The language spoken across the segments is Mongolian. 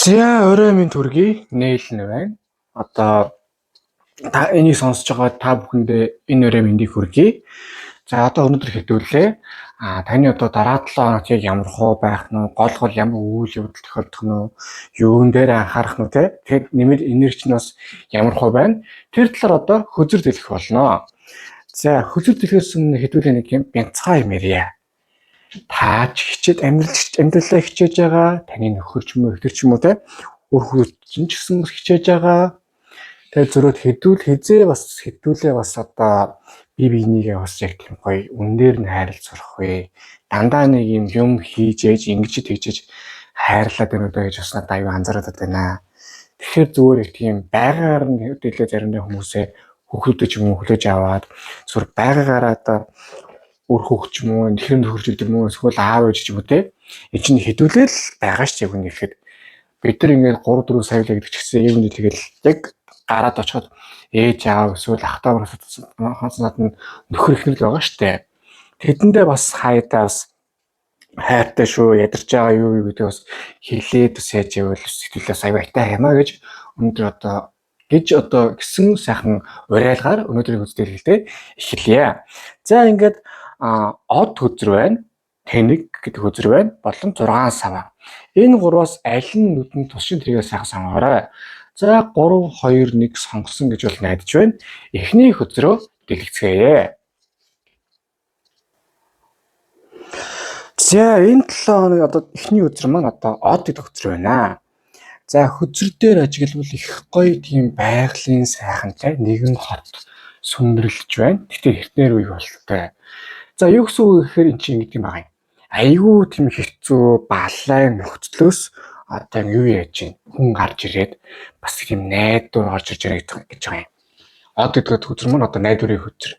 За орой минь төргий нээлнэ байна. Одоо та энийг сонсож байгаа та бүхэндээ энэ орой мэндийг хүргэе. За одоо өнөөдөр хэдүүлээ. Таны одоо дараа 7 хоногт яг ямар хөө байх нь, гол ямар үйл явдал тохиолдох нь, юун дээр анхаарах нь те. Тэгэхээр нэмэр энерги нь бас ямар хөө байна. Тэр талаар одоо хөзөр дэлгэх болно. За хөзөр дэлгээс өмнө хэдүүлээ нэг юм бянцгаа юм ярья. Та ч хичээд амьдралаа хичээж байгаа, таны нөхөр ч юм уу, ихтер ч юм уу те үр хөвгчин ч гэсэн хичээж байгаа. Тэгээ зөрөөд хэдүүлээ бас одоо бие биенийгээ бас яг тийм гоё үнээр нь хайрлаж сурах вэ. Дандаа нэг юм хийж ээж ингэж тэгжээж хайрлаад байна удаа гэж бас надад аюу анзаараад байна. Тэгэхээр зүгээр их тийм байгаагаар нь хөдөлгөө заримдаа хүмүүсээ хөхөдөж юм уу хүлээж аваад зүгээр байгаагаараа одоо үр хөвгч юм уу, нөхөр нөхөрч гэдэг юм уу, эсвэл аав ээж ч юм уу те. Энэ чинь хэдүүлэл байгаа ш яг үнэхээр бид нар ингээд 3-4 сая л гэдэг ч гэсэн юм тэгэл яг гараад очиход ээж аав эсвэл ах таавар хонцноод нь нөхөр ихнэр л байгаа штэ. Тэдэндээ бас хайдаа бас хайртай шүү, ядарч байгаа юу гэдэг бас хэлээд бас яаж явал сэтгэлээс аюу хайтай хямаа гэж өнөөдөр одоо гисэн сайхан уриалгаар өнөөдрийн хөтөлбөр хэлтэй эхэлье. За ингээд од хөзөр байна, тэнэг гэдэг хөзөр байна, болон 6 сав. Энэ гурваас аль нь нүдэн тусшин тэргээ сайхан сонгоорой. За 3 2 1 сонгосон гэж бол найдаж байна. Эхний хөзрөө дэлгэцгээе. За энэ 7 хоног одоо эхний хөзөр маань одоо од гэдэг хөзөр байна. За хөзөр дээр ажиглавал их гоё тийм байгалийн сайхантай нэгэн хот сүндэрлэж байна. Гэтэ хэртнэр үе болтой. За юу гэсэн үг гэхээр эн чинь ингэдэг юм байна. Айгүй тийм хэцүү балай нөхцлөөс одоо юу яаж чинь хүн гарч ирээд бас тийм найдвар орж ирж байгаа гэж байгаа юм. Од гэдэг хөзөр маань одоо найдварын хөзөр.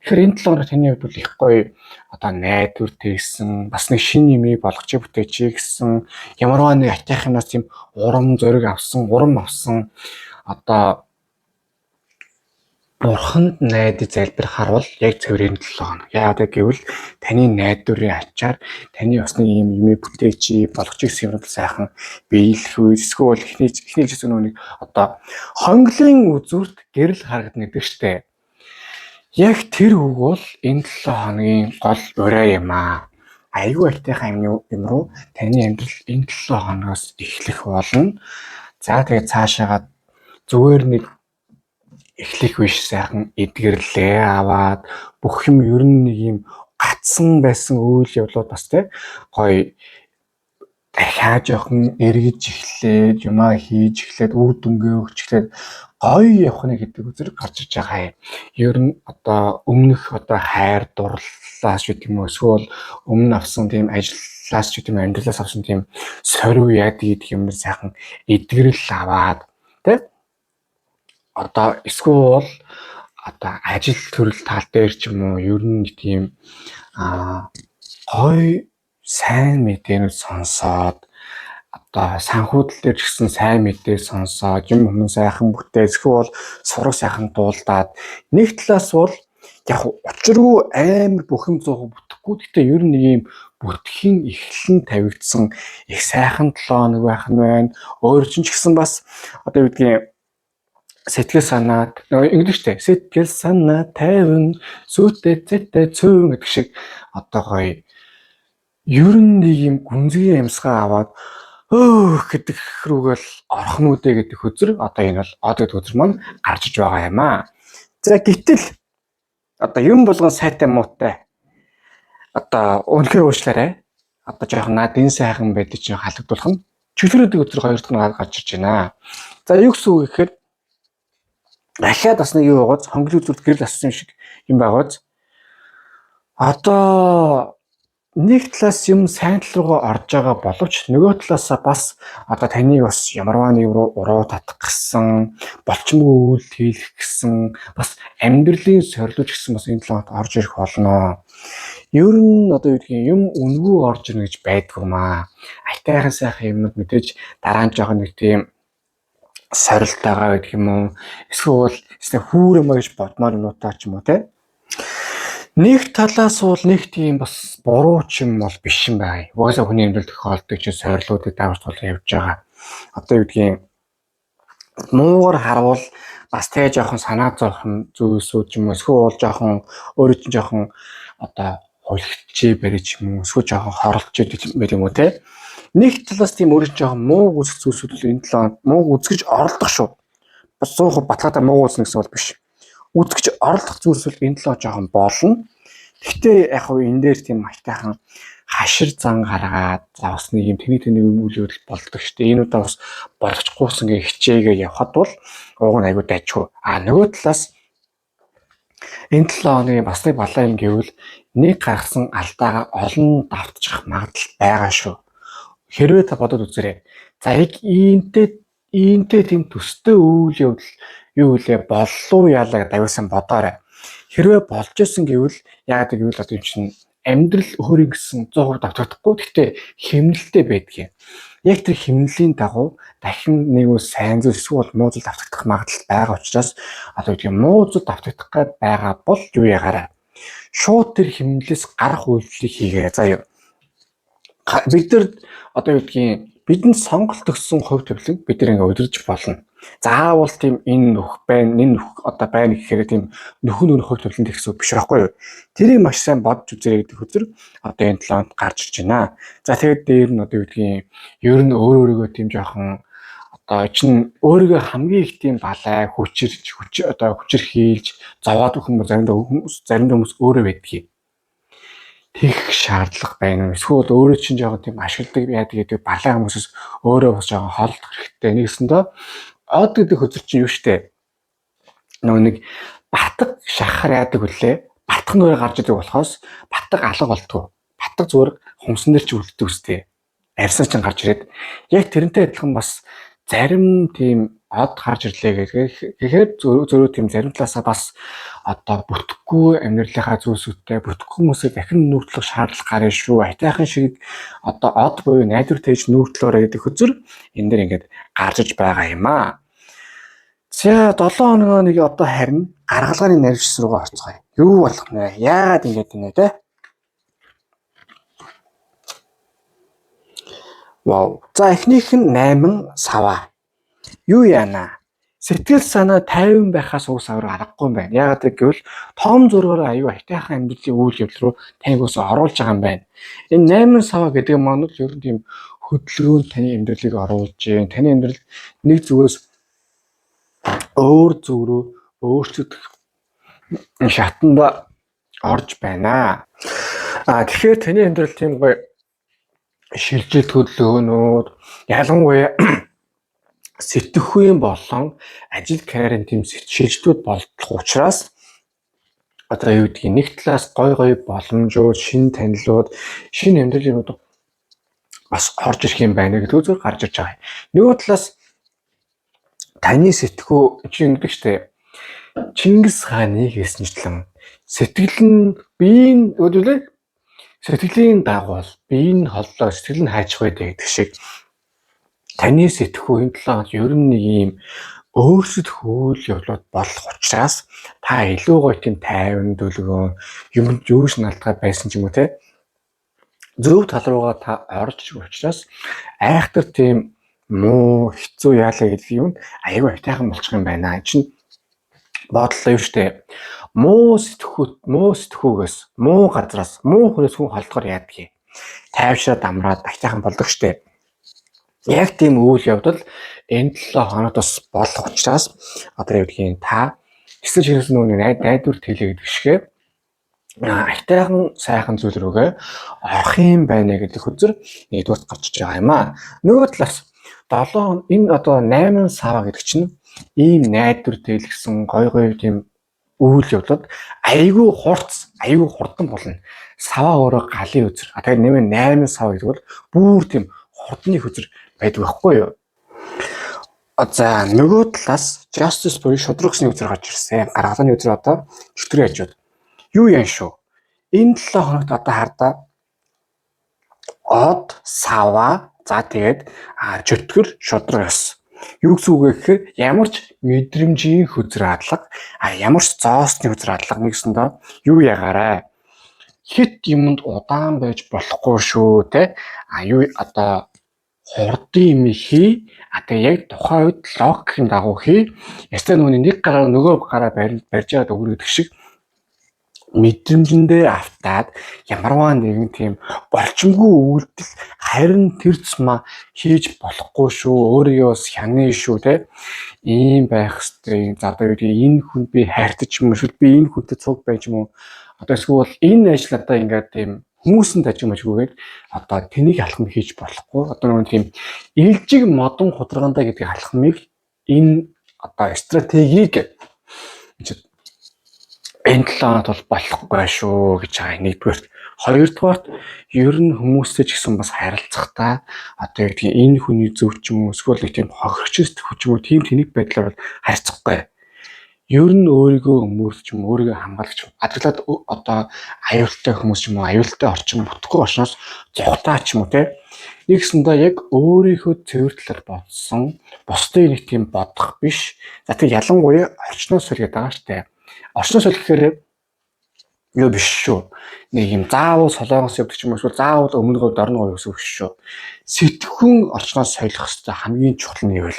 Тэгэхээр энэ 7 хоног таны хувьд бол их гоё одоо найдвар тэгсэн бас нэг шинэ юмыг болгож бүтээчихье гэсэн ямарваа нэг атайхнаас тийм урам авсан одоо бурханд найдаж залбирахаар бол яг цэврийн 7 хоног. Яагаад гэвэл таны найдварын ачаар таны бас нэг юм юмыг бүтээчи болгочих гэсэн юм бол сайхан биелэх үе эсвэл эхний жисэн нүг одоо хонглын үзүүрт гэрэл харагдана гэдэг штэ. Яг тэр үг бол энэ 7 хоногийн гол ураа юм аа. Айгүй айтайхан юм руу таны амьдрал энэ 7 хоногоос эхлэх болно. За тэгээ цаашаагаа зүгээр нэг эхлэх биш сайхан эдгэрлээ аваад бүх юм ер нь нэг юм гацсан байсан үйл явдлууд бас те гоё дахиад жоохон эргэж эхлээд юмаа хийж эхлээд үр дүнгээ өгч эхлээд гоё явах нь гэдэг үзэр гарч иж байгаа юм. Ер нь одоо өмнөх одоо хайр дурлалаас гэдэг юм уу эсвэл өмнө авсан тийм ажиллаас гэдэг юм амьдралаас авсан тийм сорив яд гэдэг юм сайхан эдгэрэл аваад те одоо эсвэл одоо ажил төрөл тал дээр ч юм уу ер нь тийм гоё сайн мэдээнүүд сонсоод одоо санхүүдэл дээр ч гэсэн сайн мэдээ сонсоод юм сайхан бүтээ эсвэл сураг сайхан дуулдаад нэг талаас бол яг учиргүй амар бүх юм 100% бүтэхгүй гэхдээ ер нь нэг юм бүтгэхийн эхлэн тавигдсан их сайхан 7 хоног байх нь байна. Өөр чинь ч гэсэн бас одоо юу гэдгийг сэтгэл санаа ингэдэг штэ сэтгэл санаа тайван сүтэ зэтэ цөөн гэдэг шиг одоо гоё ер нь нэг юм гүнзгий амьсгаа аваад гэдэг рүүгээл орох нүдэ гэдэг хөзөр одоо энэ бол од гэдэг хөзөр маань гарч иж байгаа юм аа. За гэтэл одоо юм болгон сайтай муутай одоо үнхээр уучлаарай. Одоо жоохон надын сайхан байдаг чинь халагдуулах нь чөлөөрөдөг хөзөр хоёр дахь гарч ирж байна. За юу гэсэн үг гэхээр дахиад бас нэг юу байгааз хонглын үзүүлэлт гэрэл асуусан шиг юм байгааз одоо нэг талаас юм сайн тал руугаа орж байгаа боловч нөгөө талаасаа бас одоо таныг бас ямарваа нэг руу уруу татах гэсэн болчмгүй үйл хийх гэсэн бас амьдралын сорилууч гэсэн бас энэ талаар орж ирэх болно. Ер нь одоо юу гэдгийг юм үнгүй орж ирнэ гэж байдгуумаа. Айтайхан сайхан юмуд мэдээж дараа нь жоохон нэг тийм сорилтойгоо гэдэг юм уу эсвэл хүүрэмэ гэж бодмоор нутаа ч юм уу те нэг талаас бол нэг тийм бас буруу ч юм бол биш юм байна. Угаасаа хүний амьдрал тохиолдог чинь сорилуудыг давж тул явж байгаа. одоо юу гэдгийг муугар харуул бас тэ жоохон санаа зовхон зүйлсүүд юм уу эсвэл жоохон өөрөө чинь жоохон одоо хулигчээ бариж юм уу эсвэл жоохон хорлож байдаг юм уу те нэг талаас тийм өөрөө жоохон муу үзэх зүйлсүүд энэ 7 хоног муу үзгэж оролдох шүү бас 100% батлагтай муу үзнэ гэсэн бол биш үзгэж оролдох зүйлсүүд энэ 7 жоохон болно гэхдээ яг хөө энэ дээр тийм айтайхан хашир зан гаргаад заавс нэг юм тэний үйл явдал болдог шүү дээ. Энэ удаа бас болгочихгүйсэн гээ хичээгээ явхад бол ууг нь айгүй дайчгүй. Нөгөө талаас энэ 7 хоногийн бас нэг балаа юм гэвэл нэг гаргасан алдаагаа олон давтчих магадлал байгаа шүү. Хэрвээ та бодоод үзээрэй. За яг иймтэй тийм төстэй үйл явдал юу вэ боллоо яалаа гэдэг аюулсан бодоорой. Хэрвээ болж исэн гэвэл яагаад гэвэл одоо юм чинь амьдрал өөрийн гэсэн 100% давтагдахгүй гэхдээ хэмнэлтэй байдгийг. Яг тэр хэмнэлийн дагуу дахин нэг үс сайн зүйл эсвэл муу зүйл давтагдах магадлал байгаа учраас одоо юу гэх юм муу зүйл давтагдах гээд байгаа бол юу ягаарай. Шууд тэр хэмнэлээс гарах үйлдэлийг хийгээрэй. За юу. Бид нар одоо юу гэдгийг бидэнд сонголт өгсөн хувь тавилан бид нэг удирдах болно. Заавал тийм энэ нөх байна, энэ нөх одоо байна гэхээр тийм нөхөн хувь тавилан гэсэн үг биш байхгүй юу? Тэрийг маш сайн бодж үзээрэй гэдэг хүзэр одоо энэ 7 хоногт гарч ирж байна. За тэгээд дээр нь одоо юу гэдгийг ер нь өөрөөгөө тийм жоохон одоо чинь өөрийгөө хамгийн их тийм балай хүчээр хийлж зовоод өгөх юм заримдаа хүмүүс өөрөө байдгийг. Тех шаардлага байна уу? Эсвэл өөрөө чинь жоохон тийм ашигладаг яадаг гэдэг балай хүмүүсээс өөрөө бас жоохон холдох хэрэгтэй. Нэгсэндээ од гэдэг хөзөр чинь юу штэ? Нөгөө нэг батг шахахаар яадаг үлээ. Батг нөрөө гарч идэг болохоос батг алга болтгоо. Батг зүгээр хумсан дээр ч үлддэг үстэй. Арьсаар чинь гарч ирээд яг тэрнтэй адилхан бас зарим тийм од гарч ирлээ гэхээр зөрөө тийм зарим талаасаа бас одоо бүтэхгүй амьдралынхаа зүйлсүүдтэй бүтэхгүй хүмүүсээ дахин нүүртлэх шаардлага гарна шүү. Айтайхан шиг одоо од буюу найдвар тээж нүүртлөөрэй гэдэг хөзөр энэ дэр ингээд гарч иж байгаа юм аа. За 7 хоногоо нэг одоо харин гаргалгааны нарийнч руу орцгоё. Юу болох нэ? Яагаад ингэж байна те? Вау. За эхнийх нь 8 саваа. Юу яана? Сэтгэл санаа 50 байхаас уус авраг аргагүй юм байна. Яагаад гэвэл том зургаар аюу айтайхан амьдралын үйл явдал руу таныг ус оруулж байгаа юм байна. Энэ 8 саваа гэдэг маань л ер нь тийм хөдөлгөөнд таны амьдралыг оруулж гин. Таны амьдрал нэг зүгээс өөр зүг рүү өөрчлөгдөх шатанд орж байна. Тэгэхээр таны амьдрал тийм гоё шилжилт хөдөлгөөнүүд ялангуяа сэтгэхүйн болон ажил карьерийн тийм шилжилтүүд болдог учраас одоо юу гэдгийг нэг талаас гой боломжууд, шинэ танилуд, шинэ амьдралын юмуд бас орж ирэх юм байна гэдэг үзүүр гарч ирж байгаа. Нөгөө талаас таны сэтгүү чинь гэдэг чтэй Чингис хааныг эснэчлэн сэтгэл нь биеийн өдөлөө сэтгэлийн дагуул биеийн холлоо сэтгэл нь хайчих байдаг гэдэг шиг таны сэтгүү энэ 7 хоног ер нь нэг юм өөрсдөх үйл явдлууд болох учраас та илүү гоё тийм тайван дүлгөөн юмд юу шналтгай байсан ч юм уу те зөв тал руугаа та орж ирэх учраас айхтар тийм муу хэцүү яалаа гэдэг юм аюу айтайхан болчих юм байна. Чинь бодлоо юу штэ муу сэтгүүгээс муу газраас муу хүнээс хүн холдохоор яадгийг тайвшраад амраад айтайхан болдог штэ. Яг тийм үйл явдал энэ 7 хоногт бас болох учраас одоо юу гэдгийг та эсрэг ширээс нөгөө найдвар тэлээ гэдэг шигэ айтайхан сайхан зүйл рүүгээ орох юм байна гэдэг хүзэр нэгдүгээр гарч иж байгаа юм аа. Нөгөө талаас 7 энэ одоо 8 сава гэдэг чинь ийм найдвар тэлгсэн гой тийм үйл явдлууд айгүй хурдан болно. Сава өөрөө галын үзэр. Тэгэхээр нэмээ 8 сава гэдэг бол бүр тийм хурдны хүзэр байдаг байхгүй юу? За нөгөө талаас Justice буюу шудрагсны үзэр гарч ирсэн. Гаргалгааны үзэр одоо чөтгөрийн хажууд. Юу яан шүү? Энэ 7 хоногт одоо хардаа од сава за тэгээд чөтгөр шудрагс. Юу гэсэн үг вэ гэхээр ямар ч мэдрэмжийн хүзэр хадлага ямар ч зоосны хүзэр хадлага нэгсэндээ юу ягаарай? Хит юмд удаан байж болохгүй шүү те. Юу одоо хурдан юм хий. Тэгээ яг тухайн үед логикийн дагуу хий. Ястаа нэг гараа нөгөө гараа барьж байгаа өгөрөг шиг мэдрэмжэндээ автаад ямарваа нэгэн тийм болчмгүй үйлдэл харин тэр цэма хийж болохгүй шүү. Өөрийгөө бас хянаа шүү те. Ийм байх хэвээр за одоо энэ хүн би хайртаж юм эсвэл би энэ хүнтэй цуг байж юм уу? Одоо эсвэл энэ ажил одоо ингээд тийм хүмүүсэнд ажигмажгүйгээд одоо тэнийг алхам хийж болохгүй. Одоо нэг тийм илжиг модон худалдаандаа гэдэг алхмыг энэ одоо стратегийг энэ 7 хоногт бол болохгүй шүү гэж байгаа. Нэгдүгээр, хоёрдугаарт ер нь хүмүүстэй ч гэсэн бас харилцахдаа одоо яг тийм энэ хүний зөв ч юм уу эсвэл тийм хохирчс төвч юм уу тийм тэнийг байдлаар бол харьцахгүй. Ер нь өөрийгөө өмөрч юм өөрийгөө хамгаалагч адаглаад одоо аюултай хүмүүс ч юм уу аюултай орчин бүтггүй орчноос зогтаа ч юм уу те. Нэгсэндээ яг өөрийнхөө цэвэр талаар бодсон бусдыг нэг тийм бодох биш. За тэг ялангуяа орчноос үлгээд байгаа штэ. Орчноос үлгэхээр юу биш шүү. Нэг юм заавал солонгос явдаг ч юм уу эсвэл заавал өмнө говьд орно говь гэсэн үг шүү. Сэтгхүүн орчноос солих хэрэгтэй хамгийн чухал нь юу вэ?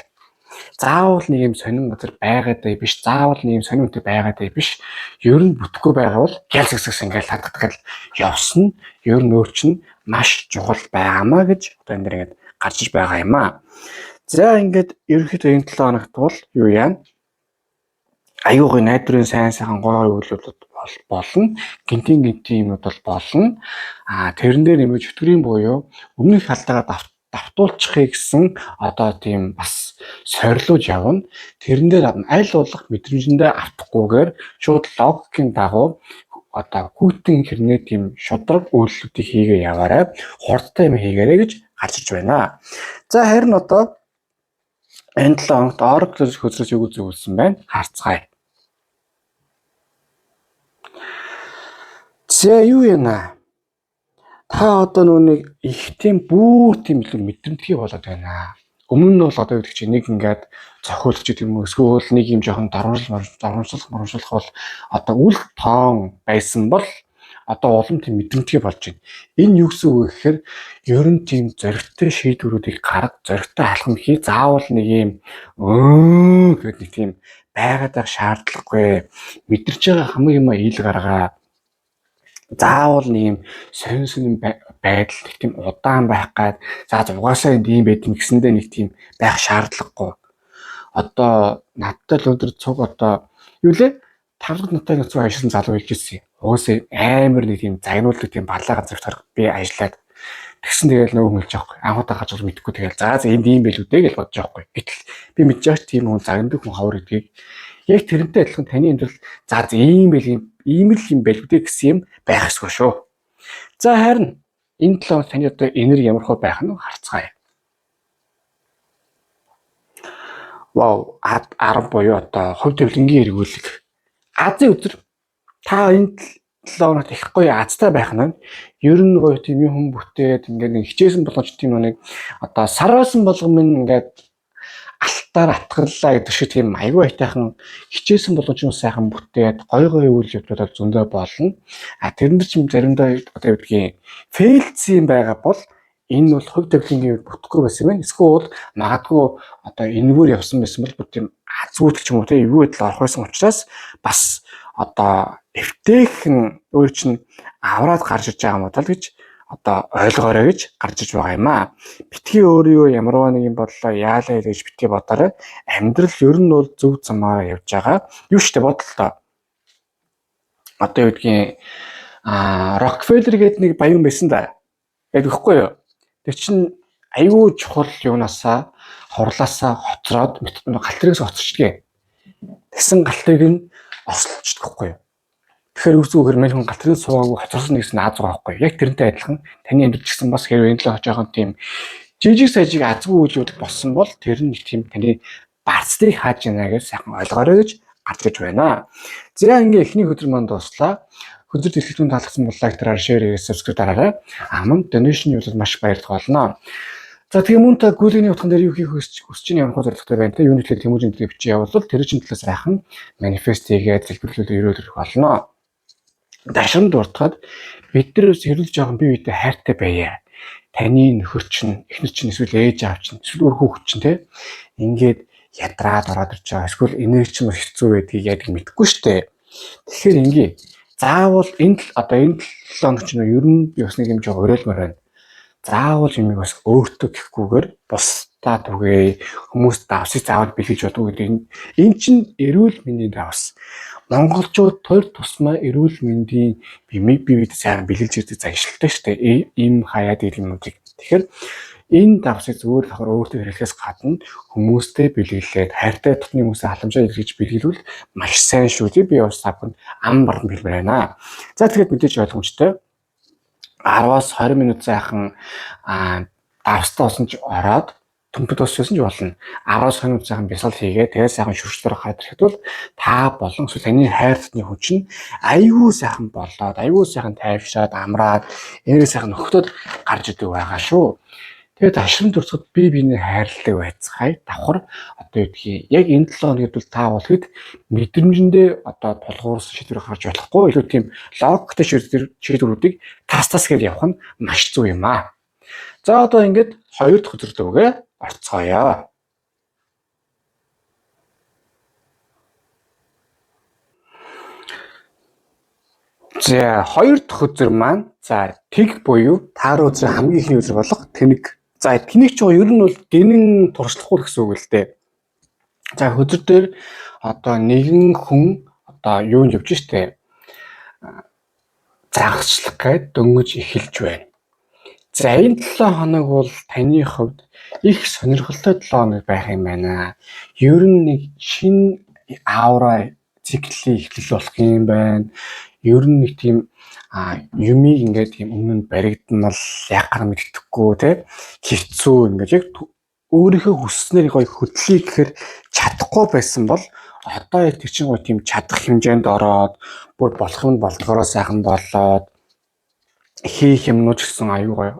Заавал нэг юм сонин газар байгаадаа биш, заавал нэг юм сонин үнэтэй байгаадаа биш. Ер нь бүтггүй байгаа бол гялсгсгс ингээл хадгалдаг явсан. Ер нь өөр чинь маш чухал байгаамаа гэж одоо энэ дэр ингээд гарч иж байгаа юм аа. За ингээд ерөнхийдөө энэ 7 хоногт бол юу яана? Аюугын найдварын сайн гой үйлдэлүүд болно. Гинтийн юмуд бол болно. Тэрэн дээр нэмж өтгөрийн буюу өмнөх халдаагаа давтуулчихъя гэсэн одоо тийм бас сорилууж явна. Тэрэн дээр аль болох мэдрэмжэндээ автахгүйгээр шууд логикийн дагуу одоо хүүтэн хэрнээ тийм шудраг үйлдэлүүдийг хийгээ яваарай. Хурдтай юм хийгээрэй гэж гарч иж байна. За харин одоо энэ 7 хоногт Oracle хөлсөж юу зөвлөсөн байна? Харцгаая. За юу яана? Та одоо нүг их тийм бүр тийм мэдрэмтгий болоод байна. Өмнө нь бол одоо гэдэг чинь нэг ингээд цохиулж гэдэг юм уу эсвэл нэг юм жоохон дарамжлах бол одоо үл тоон байсан бол одоо улам тийм мэдрэмтгий болж байна. Энэ юу гэсэн үг вэ гэхээр ер нь тийм зоригтой шийдвэрүүдийг гаргах, зоригтой алхам хий заавал нэг юм гэдэг нэг тийм байгаад байх шаардлагагүй. Мэдэрч байгаа хамгийн юм ил гаргаа. Заавал нэг юм сонин байдал нэг тийм удаан байх гад за угаасаа энд ийм байт юм гэсэндээ нэг тийм байх шаардлагагүй. Одоо надтай л өндөр цуг одоо юу лээ 5 дахь нутгийн цуг ажилласан залуу хэлж ирсэн. Угаасаа амар нэг тийм загнуулдаг тийм балаа газарт орох би ажиллаад тэгсэн тэгэл нөгөө хүн хэлж байгаа. Анхудаа гаж бол мэдэхгүй тэгэл за энд ийм байл үдэ гэж бодож байгаа. Гэтэл би мэдж байгаа тийм хүн загнадаг хүн хавар гэдгийг яг тэрнтэй адилхан таны амьдрал за ийм байл ийм л юм байл үдэ гэсэн юм байх ёсгүй шүү. За харин энэ 7 хоног таны одоо энерги ямар хөө байх нь харцгаая. Вау, 10 буюу одоо хувь тавилангийн эргүүлэг. Азийн өдөр та энэ 7 хоногт их гоё азтай байх нь ер нь гоё тийм юм бүтээд ингээд нэг хичээсэн болгож тийм нэг одоо сараас болгоом ингээд алтаар атгарлаа гэдэг шиг тийм аягүй айтайхан хичээсэн болгож юм сайхан бүтээд гоё үйл явдлууд зөндөө болно. Тэрэн дээр чинь заримдаа одоо юу гэдгийг фейлцсэн байгаа бол энэ бол хувь тавилангийн бүтэхгүй байсан юм байна. Эсвэл магадгүй одоо энэгээр явсан байсан бол бүр тийм азгүйтэл ч юм уу тийм эвгүй байдал орох байсан учраас бас одоо эвтэйхэн өөр чинь авраад гарч иж байгаа юм уу тал гэж одоо ойлгоорой гэж гарч иж байгаа юм аа. Битгий өөрийгөө ямарваа нэг юм бодлоо яалаа гэж битгий бодоорой. Амьдрал ер нь бол зөв замаараа явж байгаа. Юу ч тэ бодлоо. Одоо юу гэдгийг Rockefeller гэдэг нэг баян байсан да. Яг гэхгүй юу? Тэр чинь аюу чухал юунаасаа хурлаасаа хоцроод галтригээс хоцорчдгээ. Тэгсэн галтрыг нь ослолчдөг байхгүй юу? Тэгэхээр үсүүгээр мань хүн галтрыг суугаагүй хоцорсон гэсэн нааз байгаа байхгүй юу? Яг тэрнтэй адилхан таны амьдрал гэсэн бас хэрвээ энэ л жоохон тийм жижиг сажиг азгүй үйлүүд болсон бол тэр нь нэг тийм таны барцдыг хааж яана гэж сайхан ойлгоорой гэж гарч иж байна. За ингээ эхний өдөр манд дуслаа. Өдөр дэлгэцүүнд таалагдсан бол лайктараар шеэр хийгээ subscribe дараарай. Мөн donation юусад маш баярлах болно. За тэгээ мөн та гүйлгэний утган дээр юу хийх хүсэж чинь ямар зорилготой байна те юу нэгтлээ тэмүүжин дээр бичиж явуулвал тэр чинь талаас сайхан манифест хийгээд залбирлуулаад өрөөлөх болно. Дашин дуртахад бид нар хэрүүл жоохон бие биедээ хайртай байя. таны нөхөр чинь, эхнэр чинь, эсвэл ээж аав чинь, эсвэл өөр хүүхэд чинь те ингээд ядраад ороод ирж байгаа. Эсвэл энерги чинь хэцүү байдгийг яг мэдэхгүй штэ. Тэгэхээр ингээ заавал энэ 7 хоног чинь ер нь би бас нэг юм жоо уриалмаар байна. Заавал юмыг бас өөртөө гэхгүйгээр бусдаа түгээ, хүмүүст давсыг заавал бэлгэж болов гэдэг энэ чинь эрүүл мэндийн давс. Монголчууд төр тусмаа эрүүл мэндийн бие сайн бэлгэлж ирдэг загшилтай шүү дээ. Ийм хаяад юмнуудыг. Тэгэхээр энэ давсыг зүгээр давхар өөртөө хэрэглэхээс гадна хүмүүстэй бэлгэлээд хайртай дотны хүмүүсээ халамжаа илэрхийлж бэлгэлвэл маш сайн шүү дээ. Би бас савханд ам барн хэлмээр байна. За тэгээд мэдээж ойлгомжтой. 10-аас 20 минут сайхан давстаа усан ч ороод төмпөд уссан ч болно. 10-аас 20 минут сайхан бясалгал хийгээд тэгээд сайхан шүрчлэр хадрэхэд бол та болон эсвэл таны хайртны хүн чинь аюу сайхан болоод, аюу сайхан тайвшраад, амраад, энерги сайхан нөхдөд гарч идэг байгаа шүү. Тэгээд ашрын төрцөд бие биенээ хайрлалтай байцгаая. Давхар яг энэ 7 хоногт бол та бол хэд мэдрэмжэндээ тулгуурсан шийдвэр гаргаж болохгүй. Илүү тийм логиктэй шийдвэрүүдийг тас гэж явах нь маш зөв юм аа. За ингээд 2 дахь өдрөдөө орцгоё. За 2 дахь өдөр маань тэг буюу таар өдрийн хамгийн ихний өдөр болох тэнэг. За тэнэг ч ер нь бол гинэн туршлахгүй гэсэн үг л дээ. За өдөр дээр нэгэн хүн юунд явж штэ. Загчлах гээд дөнгөж эхэлж байна. За энэ 7 хоног бол таны хувьд их сонирхолтой 7 хоног байх юм байна. Ер нь нэг шинэ аура циклийн эхлэл болох юм байна. Ер нь нэг тийм юмыг ингээд тийм өмнө нь баригдмал ягаар мэддэхгүй те хэцүү ингээд яг өөрийнхөө хүсснээр гоё хөдлөе гэхээр чадахгүй байсан бол одоо яг тийм гоё тийм чадах хэмжээнд ороод бүр болох юм болдгороо сайхан болоод хийх юмнууд гэсэн аюу гоё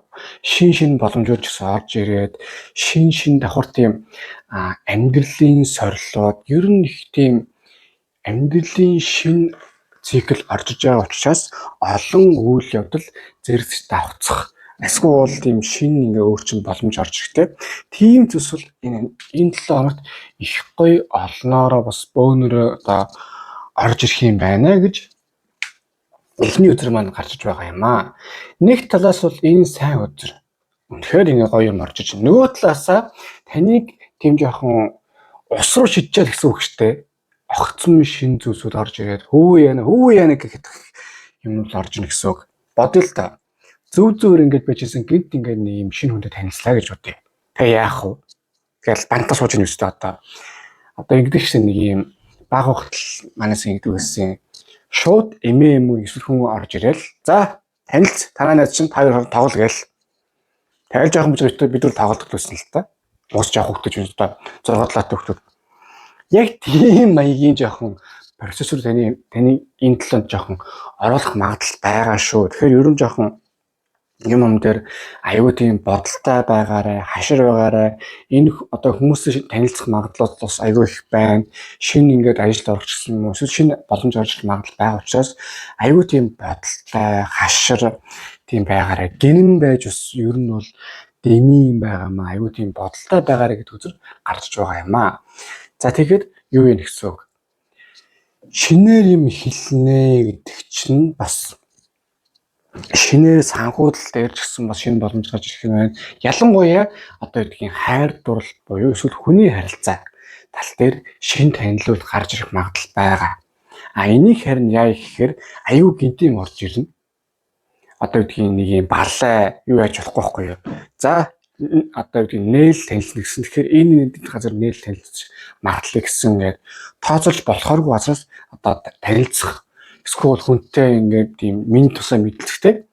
шин боломжууд гэсэн орж ирээд шин давхар тийм амьдралын сорилууд ер нь их тийм амьдралын шин цикл орж иж байгаа учраас олон үйл явдал зэрэгж давцах эсвэл тийм шин ингээ өөрчлөн боломж орж ирэхтэй. Тийм зүйлс энэ 7 хоногт их гоё олноороо бас бөөнөрөө орж ирэх юм байна гэж эхний өдөр маань гарч иж байгаа юм аа. Нэг талаас бол энэ сайн өдөр. Үнэхээр ингээ гоё юм орж иж. Нөгөө талаасаа таныг тийм жоохон ус руу шидчихэл гэсэн үг шүү дээ. Огцсон шин зүйлсүүд орж ирээд хүү яана гэх юмнууд орж ирнэ гэсэн үг. Бодъё л та. Зөв ингээд байжсэн гинт ингээд нэг юм шинэ хүнтэй танилцлаа гэж бодъё. Тэгээ яах вэ? Тэгэл бантаа сууж ийн үстэй одоо ингэдэгчсэн нэг юм баг ухтал манаас ингэдэг байсан. Шууд эмээ эсвэл хүн орж ирэл. За танилц танаа найз чинь 2 тоглол гээл. Тэгэл жоохон бүжигтэй бид нар тоглолт гэсэн л та. Уус жоох хөвгдөж байна 6 талаатай хөвгдөд. Яг тийм маягийн жоохон процессор таны энэ 7 хоног жоохон оруулах магадлал байгаа шүү. Тэгэхээр ерөн жоохон юм дээр аюу тийм бодолтой байгаарай, хашир байгаарай. Энэ хүмүүстэй танилцах магадлал бас аюу их байна. Шинэ ингээд ажилд орох гэсэн юм уу? Эсвэл шинэ боломж орж ирэх магадлал байгаа учраас аюу тийм бодолтой, хашир тийм байгаарай. Гинэн байж бас ер нь бол дэми юм байгаа маа. Аюу тийм бодолтой байгаарай гэдэг үзэр гарч байгаа юм аа. За тэгэхэд юу юм гэсэн үг? Шинээр юм хэлнэ гэдэг чинь бас шинээр санхүүдэл дээр ч гэсэн бас шинэ боломж гарч ирэх юм байна. Ялангуяа хайр дурлал буюу эсвэл хүний харилцаа тал дээр шинэ танилуул гарч ирэх магадлал байгаа. Энийг харин яа гэхээр аюу гинтийн орж ирнэ. Нэг юм барлаа юу яаж болохгүй юу? За нээл танилцна гэсэн. Тэгэхээр энэ газар нээл танилцах магадлал гэсэн ингээд тооцоолж болохооргүй газраас танилцах эсвэл хүнтэй ингээд тийм минь тусаа мэдлэгтэй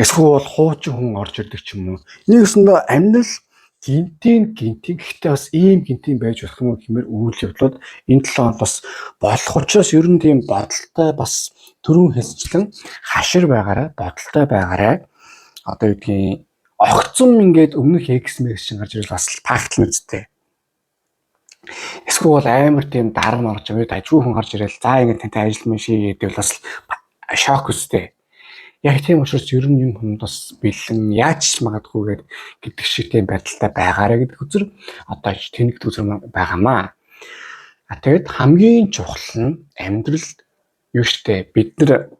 эсвэл хуучин хүн орж ирдэг ч юм уу. Нэгсэндээ амьдрал гинтийн гэхдээ бас ийм гинтийн байж болох юм хэмээр үйл явдлууд энэ 7 хоног бас болох учраас ер нь тийм бодолтой бас түрүүн хэлсчлэн хашир байгаарай, бодолтой байгаарай. Огцом ингээд өмнөх X чинь гарч ирэл бас таагтал үсттэй. Эсвэл амар тийм дарга марж үед ажгүй хүн гарч ирэл за ингээд тантай ажил мэн ший гэдэг бол бас шок үсттэй. Яг тийм учраас ер нь юм хүмүүс бэлэн яаж магадгүйгээд гэдэг шиг тийм байдалтай байгаарэ гэдэг үзэр одоо тэнэгт үзэр байгаамаа. Тэгээд хамгийн чухал нь амьдралд юу штэ бид нар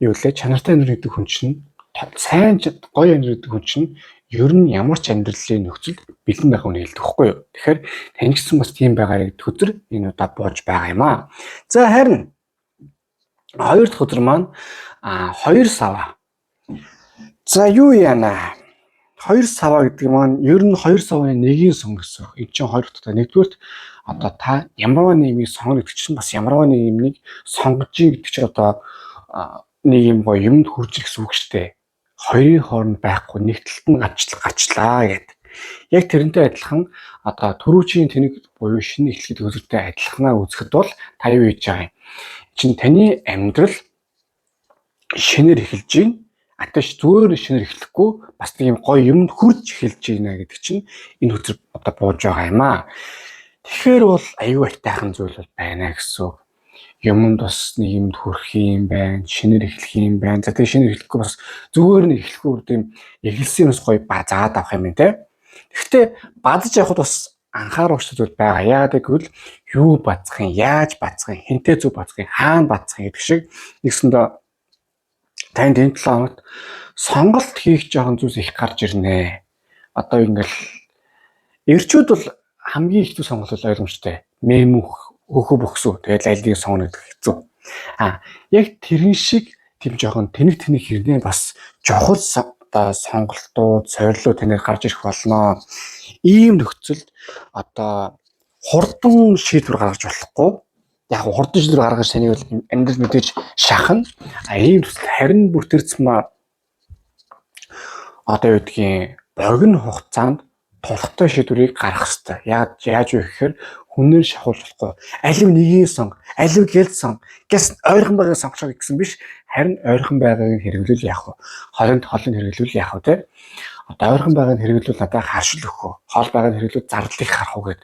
юу лээ чанартай амьдрал гэдэг хүн чинь сайн гоё амьдрал гэдэг хүн чинь ер нь ямар ч амьдралын нөхцөлд бэлэн байх үнийг хэлдэг байхгүй юу. Тэгэхээр таньжсан бас тийм байгаарэ гэдэг үзэр энэ удаа бууж байгаа юм аа. За харин хоёр дахь өдөр маань 2 сава. За юу яана? 2 сава гэдэг маань ер нь 2 савны нэгийн сон гэсэн. Энэ чинь хоёр дахь нэгдүгürt одоо та ямарваа нийгмийг сонгоно гэдэг чинь бас ямарваа нийгмийг сонгож ий гэдэг чинь одоо нэг юм гоё юмд хүрч гэсэн үг шүү дээ. Хоёрын хооронд байхгүй нэг талд нь гачлаа гэдэг. Яг тэрнтэй адилхан одоо түрүүчийн тэнэг буюу шинэ эхлэхэд үзэгтэй адилханаа үзэхэд бол та юу хийж байгаа юм? Чин таны амьдрал шинээр эхэлж байна. Аташ зүгээр шинээр эхлэхгүй бас нэг юм гоё юмд хүрч эхэлж байна гэдэг чинь энэ хөтөр одоо бууж байгаа юм аа. Тэгэхээр бол аюу айтайхан зүйл бол байна гэсэн. Юмд бас нэг юмд хүрэх юм байна, шинээр эхлэх юм байна. За тэгээ шинээр эхлэхгүй бас зүгээр нь эхлэхгүй үрд юм эхэлсэн юмс гоё заагаад авах юм те. Гэхдээ бадж явахд бас анхаарах зүйл байгаа. Яагаад гэвэл юу бацах юм, яаж бацах юм, хинтээ зүг бацах юм, хаана бацах юм гэдэг шиг нэгсэндээ танд энэ 7 хоногт сонголт хийх жоохон зүйлс их гарч ирнэ. Одоо ингээл эрчүүд бол хамгийн хэцүү сонголт бол ойлгомжтой. Мэмүх, өөхө бөхсөө тэгэл аль нэг сонгоно гэдэг хэцүү. Яг тэрэн шиг тийм жоохон тэнэг хэрнээ бас чухал одоо сонголтууд, сорилуу танаар гарч ирэх болно. Ийм нөхцөлд одоо хурдан шийдвэр гаргаж болохгүй. Яг хурдан шийдвэр гаргаж саний бол амьдрал мэдээж шахна. Ийм харин бүр тэрцмаа одоо юу гэдгийг богино хугацаанд тулхтай шийдвэрийг гаргах хэрэгтэй. Яаж вэ гэхээр хүнээр шахуулж болохгүй. Алив нэгийг сонг, алив гэлд сонг. Гэс ойрхон байгааг сонгох гэсэн биш. Харин ойрхон байгааг хэрэглүүл яах вэ? Холын хэрэглүүл яах вэ те? Одоо ойрхон байгааг хэрэглүүл надад харшил өгөх үү? Хол байгааг хэрэглүүл зардалыг харах уу гэд.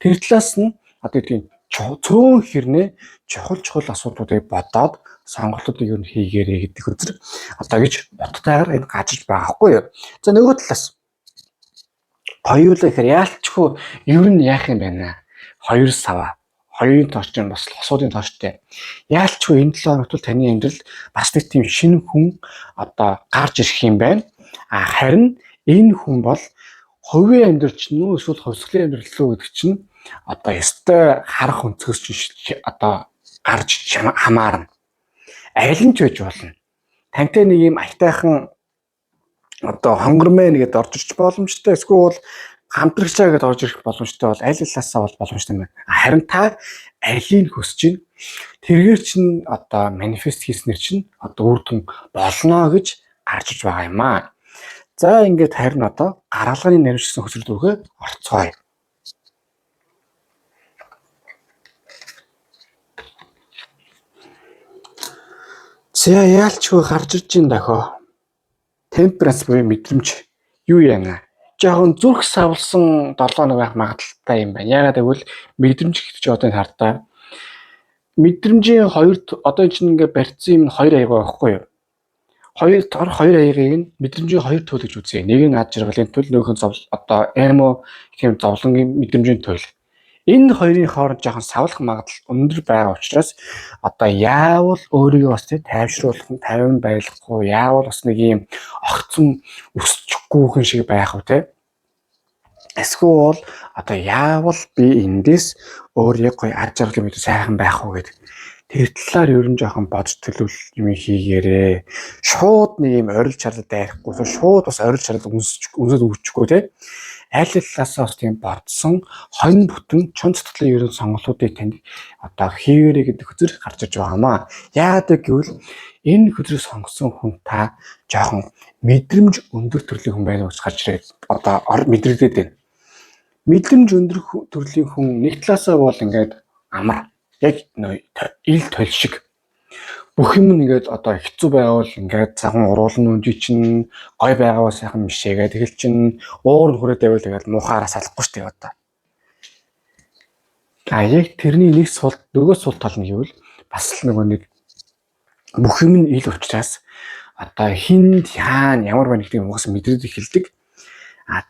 Тэр талаас нь одоо тийм цөөн хэрнээ чухал асуудлуудыг бодоод сонголтуудыг юу хийгээрэй гэдэг үзэр одоо гэж боттойгоор энэ гажиж байгаа хгүй юу. За нөгөө талаас хоёулаа гэхээр яалтчгүй ер нь яах юм байна. 2 сава. 2-ын тооч нь бас хосуудын тоочтой. Яалтчгүй энэ 7 хоногт таны амьдралд бас нэг тийм шинэ хүн одоо гарч ирэх юм байна. Харин энэ хүн бол хувийн амьдрал чинь нөө эсвэл хувьсгалын амьдрал лөө гэдэг чинь одоо ёстой харах өнцгөөс чинь одоо гарч хамаарна. Аль нь ч байж болно. Тантай нэг юм айтайхан одоо хонгормэн гэдээ орж ирч боломжтой. Эсвэл хамтрагчаа гэдээ орж ирэх боломжтой бол аль талаасаа бол боломжтой юм байна. Харин та алийг хүсэж чинь тэргээр чинь одоо манифест хийснээр чинь одоо үр дүн болно гэж гарч иж байгаа юм аа. За ингээд харин одоо гаргалганы наривчсан хөсөл дүүгээ орцгоё. За яалчгүй гарч иж ин дохоо. Темперанс буюу мэдрэмж юу яана? Жоохон зүрх савлсан 7 хоног байх магадaltaй юм байна. Яагаад гэвэл мэдрэмж гэдэг чинь одоо хардаа мэдрэмжийн одоо чинь ингээ барьцсан юм 2 аяга байхгүй юу? 2 аягийг нь мэдрэмжийн 2 төлөв гэж үзье. Нэг нь ад жаргалын төлөв, нөгөөх нь одоо эмо тийм зовлонгийн мэдрэмжийн төлөв. Энэ хоёрын хооронд жоохон савлах магадлал өндөр байгаа учраас одоо яавал өөрийгөө бас тайвшруулах нь 50 байлгахгүй, яавал бас нэг юм огцон өсчихгүйхэн шиг байх уу те. Эсвэл одоо яавал би эндээс өөрийгөө гоё ад жаргалын мэдрэмж сайхан байх уу гэдэг. Тэр талаар ер нь жоохон бодж төлөвлөл юм хийгээрээ. Шууд нэг юм орил чарлал дайрахгүй, шууд бас орил чарлал үнсэд өвчихгүй те. Аль талаасаа бас тийм бодсон хонь бүтэн чон цэцлийн ерөн сонголтуудыг танд одоо хийгээрэй гэдэг хөзөр гарч иж байгаамаа. Яагаад гэвэл энэ хөзрийг сонгосон хүн та жоохон мэдрэмж өндөр төрлийн хүн байна гэж гарч ирээд одоо мэдрэгдээд байна. Мэдрэмж өндөр төрлийн хүн нэг талаасаа бол ингээд амар яг ил толь шиг бүх юм ингээд одоо хэцүү байвал ингээд цагаан уруулан үнжи чинь гой байгаагаа сайхан мишээгээ тэгэл чин уур хүрээд байвал тэгээд муухаараа салахгүй шүү дээ одоо. Яг тэрний нэг нөгөө сул тал нь гэвэл бас л нөгөө нэг бүх юм нь ил учраас одоо хинд яан ямар байна гэдгийг угаас мэдрээд эхэлдэг.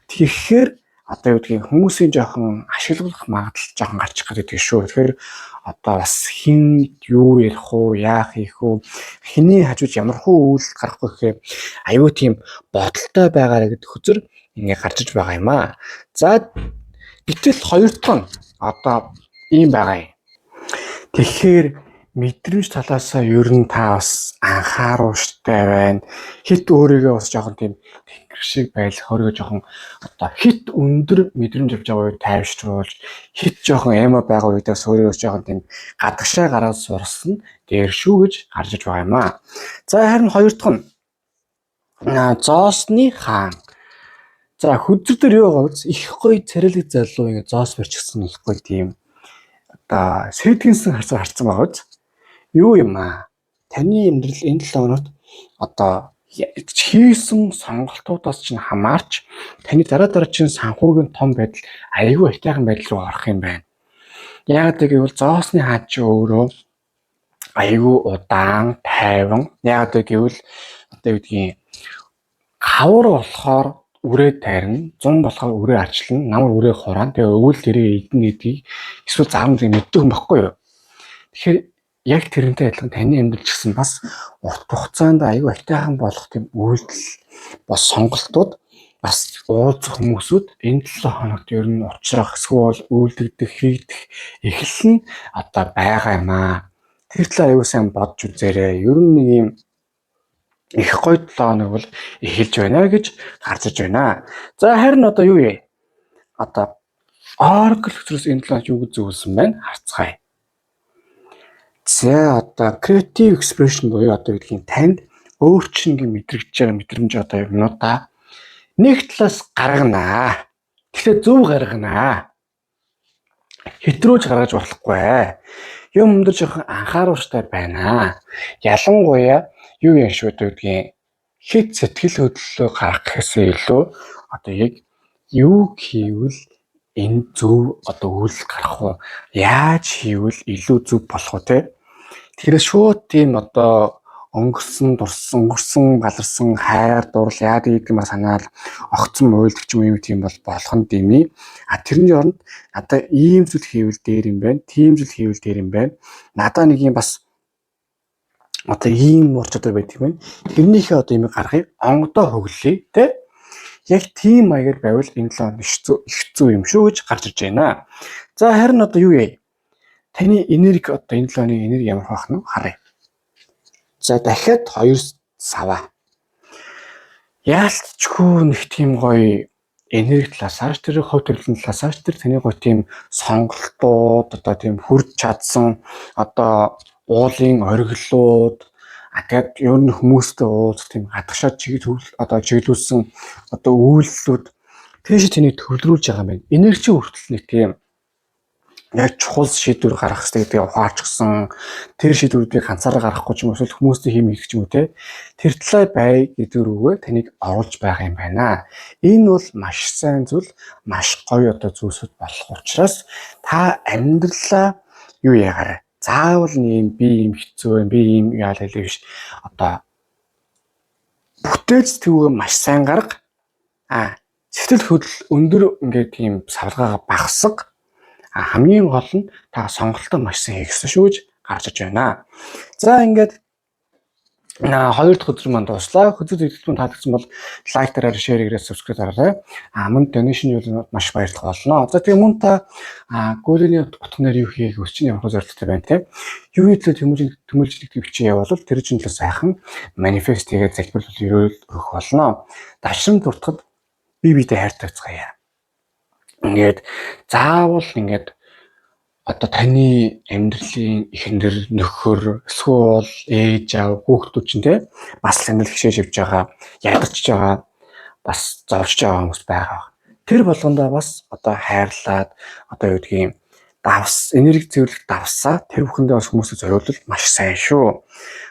Тэгэхээр одоо юу гэдгийг хүмүүсийн жоохон ашиглах магадлал жоохон гарчих гэдэг шүү. Тэгэхээр одоо бас хин юу ярих уу, яах хийх үү, хэний хажууд ямар хуу үйл гарахгүй гэхээр аюу тийм бодолтой байгаарэ гэдэг хөзөр ингээ гарч иж байгаа юм аа. За гэтэл хоёр дахь нь одоо ийм байгаа юм. Тэгэхээр мэдрэмж талаасаа ер нь та бас анхааруулжтай байна. Хит өөрийгөө бас жоохон тийм тэнгэр шиг байлах, өөрийгөө жоохон одоо хит өндөр мэдрэмж авч байгаа үед тайвшруулж, хит жоохон эмо байгаа үедээс өөрийгөө жоохон тийм гадагшаа гараад сурсан дээр шүү гэж гарч иж байгаа юм аа. За харин хоёр дахь нь зоосны хаан. За хөдөр дээр юу байгаа вэ? Их гоё царилэг залуу ингэ зоос барьчихсан их гоё тийм одоо сэдгэнсэн харцсан байгаа биз? Юу юм аа? Таны амьдрал энэ 7 хоногт одоо хийсэн сонголтуудаас чинь хамаарч таны дараа чинь санхүүгийн том байдал аюулгүй ихтэйхэн байдал руу орох юм байна. Яг гэвэл зоосны хаан чи өөрөө аюулгүй удаан, тайван. Яг гэвэл одоо юу гэдгийг хавар болохоор үрээ тайрна, зун болохоор үрээ арчлана, намар үрээ хураана. Тэгээ өвөл тэрийг эдэн гэдгийг эсвэл заавал мэддэг юм баггүй юу? Тэгэхээр яг тэрнтэй адилхан таны амьдрал ч гэсэн бас урт хугацаанд аюу айтайхан болох тийм үйлдэл бас сонголтууд бас уулзах хүмүүсүүд энэ 7 хоногт ер нь учрах эсвэл үйлдэгдэх хийгдэх эхэлнэ одоо байгаа юм аа. Тэр талаар аюу сайн бодж үзээрэй. Ер нь нэг юм их гоё 7 хоног бол эхэлж байна гэж гарч иж байна. За харин одоо юу вэ? Одоо Oracle хөтөлбөрөөс энэ 7 хоног юу гэж зөвлөсөн байна? Харцгаая. За одоо creative expression буюу одоо гэдгийг танд өөрчлөнгийн мэдрэгдэж байгаа мэдрэмж одоо юмнуудаа нэг талаас гарганаа. Тэгэхээр зөв гарганаа. Хэтрүүлж гаргаж болохгүй. Юм өндөр жоохон анхааруулжтай байна. Ялангуяа юу юм шүү гэдгийг хэд сэтгэл хөдлөлөө гаргах гэхээсээ илүү одоо яг юу хийвэл энэ зөв одоо үйл гарах уу? Яаж хийвэл илүү зөв болох уу те? Тэгэхээр шууд тийм одоо өнгөрсөн галарсан хайр дурал яа гэдэг юм санаал огцон уйлдах юм тийм бол болох нь дими. Тэрний оронд надаа ийм зүйл хийвэл дээр юм байна. Тийм зүйл хийвэл дээр юм байна. Надаа нэг юм бас одоо ийм ур чадвар байдаг юм байна. Тэрнийхээ одоо юм гаргахыг онгодоо хөглөе те. Яг тийм маягаар байвал энэ 7 хоног их зөв юм шүү гэж гарч иж байна. За харин одоо юу вэ? Таны энерги одоо энэ 7 хоногийн энерги ямар байх нь харъя. За дахиад 2 сава. Яалтчгүй нэг тийм гоё энерги талаас тэр хувь төрлийн талаас тэр таны гоё тийм сонголтууд одоо тийм хүрч чадсан одоо уулын оргилууд тэгээд ер нь хүмүүстэй уулзах тийм гадагшаа чиглүүлсэн одоо үйлслүүд тийш тэнийг төвлөрүүлж байгаа юм байна. Энерги хүртэл нэг тийм яг чухал шийдвэр гаргах хэрэгтэй гэдгийг ухаарчсан. Тэр шийдвэрүүдийг ганцаараа гаргахгүй ч юм уу эсвэл хүмүүстэй хийх ч юм уу те. Тэр талаа бай гэдэг рүүгээ таныг оруулж байгаа юм байна. Энэ бол маш сайн зүйл, маш гоё одоо зүйлсүүд болох учраас та амьдралаа юу яагараа. Заавал нэм би юм хэцүү байна, би юм яал хэлээ биш. Одоо бүтээл сэтгэвээ маш сайн гарга. Сэтгэл хөдлөл өндөр ингээд тийм савлгаагаа багсаг. Хамгийн гол нь та сонголтоо маш сайн хийх гэсэн шүү гэж гарч иж байна. За ингээд 2 дахь өдөр манд дуслаа. Хөдөлгөөн зөвлөлтөнд таалагдсан бол лайк дараарай, шеэр хийгээрэй, сабскрайб дараарай. Мөн донешн юу маш баярлах болно. За тэгээ мөн та гүйлгээний утганаар юу хийх өчний явах зорилготой байна те. Юу хэлээ төмөлжлөлт бичиж явуул тэр чинь л сайхан манифест хийгээд залбирлал өрөөх болно. Дашрам дуртахад биетэй хайртагцгаая. Ингээд заавал ингээд одоо таны амьдралын эхнэр нөхөр эсвэл ээж аав хүүхдүүд чинь те бас л амьдрал хишээж явж байгаа ядарч байгаа бас зовж байгаа хүмүүс байгаа. Тэр болгондоо бас одоо хайрлаад одоо юу гэдгийг давс энерги зөвлөх давсаа тэр бүхэндээ бас хүмүүсийг зориулбал маш сайн шүү.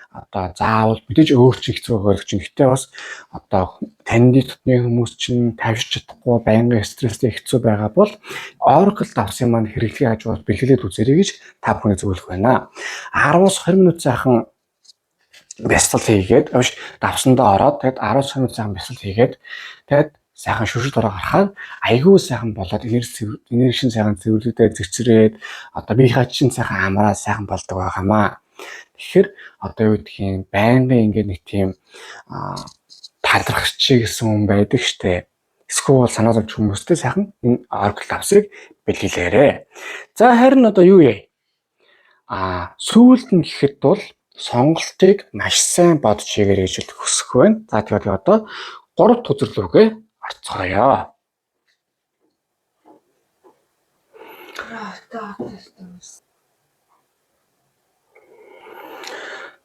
Одоо заавал мэдээж өөрчлөх хэцүү байх чинь гэтээ бас одоо таны дотны хүмүүс чинь тавьж чадахгүй байнгын стресстэй хэцүү байгаа бол Oracle давсан маань хэрэглэхээ хажууд бэлгэлээд үзээрэй гэж та бүхний зөвлөх байна. 10-20 минут сайхан бясалгал хийгээд авш давсандаа ороод тэгээд 10 сарын цагаан бясалгал хийгээд тэгээд сайхан шүршил дороо гарахаар айгүй сайхан болоод энерги сайхан цэвэрлэгдээ зэгцрээд одоо биеийнхээ чинь сайхан амраа сайхан болдог байгаамаа. Тэгэхээр одоо юу гэх юм байнгын ингээд нэг тийм талархч гэсэн хүн байдаг штэ. Эсвэл санаа зовж хүмүүстэй сайхан энэ оргил давсыг бэлгэлээрээ. За харин одоо юу яа? Сүүлд нь гэхэд бол сонголтыг маш сайн бодож хийгээрэй гэж хүсэх байна. За тэгээд одоо 3 дахь үзэрлүүгээ орцгоё.